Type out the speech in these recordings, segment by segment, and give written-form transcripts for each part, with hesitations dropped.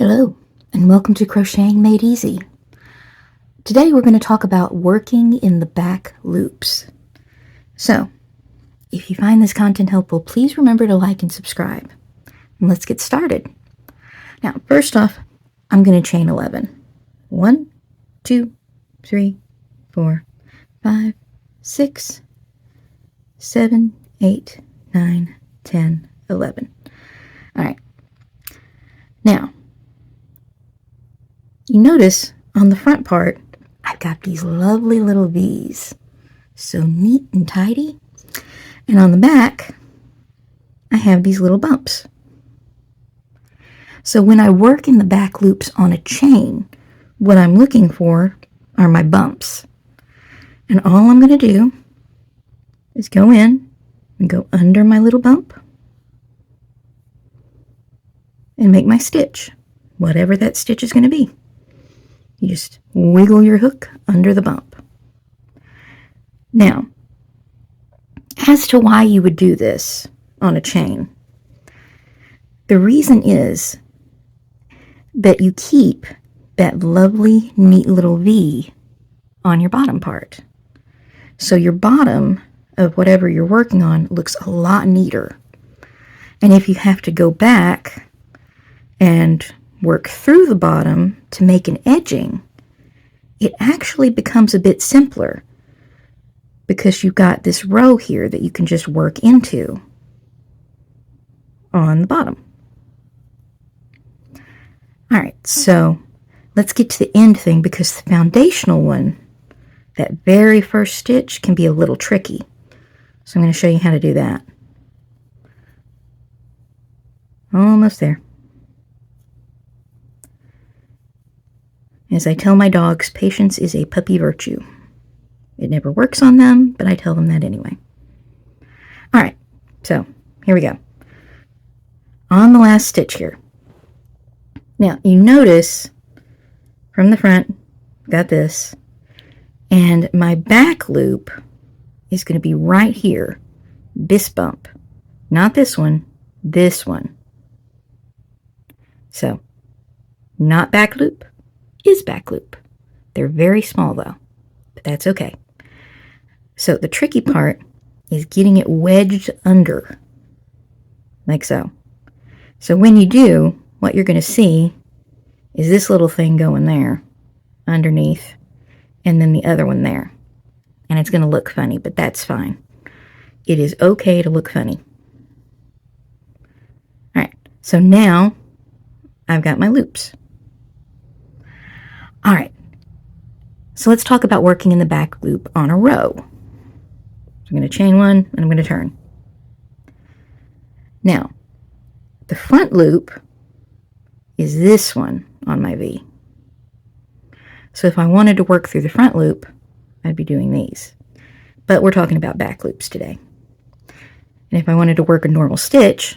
Hello, and welcome to Crocheting Made Easy. Today we're going to talk about working in the back loops. So, if you find this content helpful, please remember to like and subscribe. And let's get started. Now, first off, I'm going to chain 11. 1, 2, 3, 4, 5, 6, 7, 8, 9, 10, 11. All right. Now, you notice on the front part, I've got these lovely little V's. So neat and tidy. And on the back, I have these little bumps. So when I work in the back loops on a chain, what I'm looking for are my bumps. And all I'm going to do is go in and go under my little bump and make my stitch, whatever that stitch is going to be. You just wiggle your hook under the bump. Now, as to why you would do this on a chain, the reason is that you keep that lovely, neat little V on your bottom part. So your bottom of whatever you're working on looks a lot neater. And if you have to go back and work through the bottom to make an edging, it actually becomes a bit simpler because you've got this row here that you can just work into on the bottom. All right, so let's get to the end thing because the foundational one, that very first stitch, can be a little tricky. So I'm going to show you how to do that. Almost there. As I tell my dogs, patience is a puppy virtue. It never works on them, but I tell them that anyway. All right, so here we go. On the last stitch here. Now, you notice from the front, got this, and my back loop is going to be right here, this bump. Not this one, this one. So, not back loop, is back loop. They're very small though, but that's okay. So the tricky part is getting it wedged under, like so. So when you do, what you're going to see is this little thing going there, underneath, and then the other one there. And it's going to look funny, but that's fine. It is okay to look funny. All right, so now I've got my loops. All right, so let's talk about working in the back loop on a row. So I'm going to chain one, and I'm going to turn. Now, the front loop is this one on my V. So if I wanted to work through the front loop, I'd be doing these. But we're talking about back loops today. And if I wanted to work a normal stitch,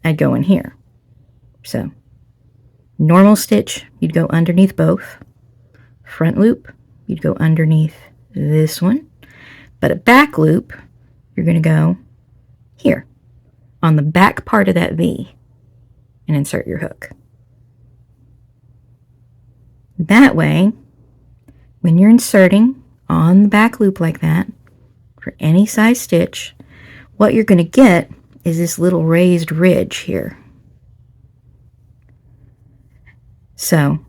I'd go in here. So, normal stitch, you'd go underneath both. Front loop, you'd go underneath this one. But a back loop, you're going to go here on the back part of that V and insert your hook. That way, when you're inserting on the back loop like that, for any size stitch, what you're going to get is this little raised ridge here. So,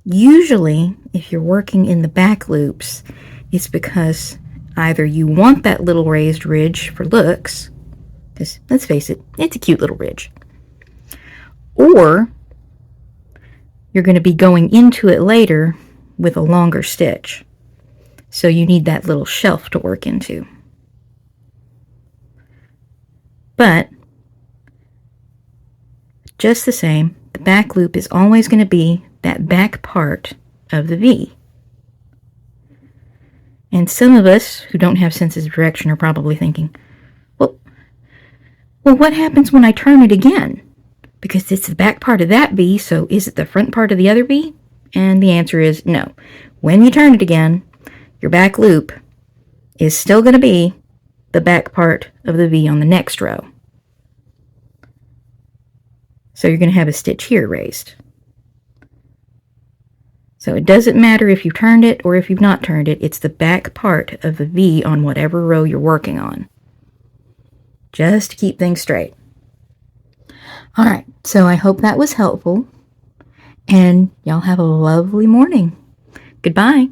usually, if you're working in the back loops, it's because either you want that little raised ridge for looks, because let's face it, it's a cute little ridge, or you're going to be going into it later with a longer stitch. So you need that little shelf to work into. But just the same, the back loop is always going to be that back part of the V. And some of us who don't have senses of direction are probably thinking, well, what happens when I turn it again? Because it's the back part of that V, so is it the front part of the other V? And the answer is no. When you turn it again, your back loop is still going to be the back part of the V on the next row. So you're going to have a stitch here raised. So it doesn't matter if you turned it or if you've not turned it. It's the back part of the V on whatever row you're working on. Just to keep things straight. All right, so I hope that was helpful, and y'all have a lovely morning. Goodbye.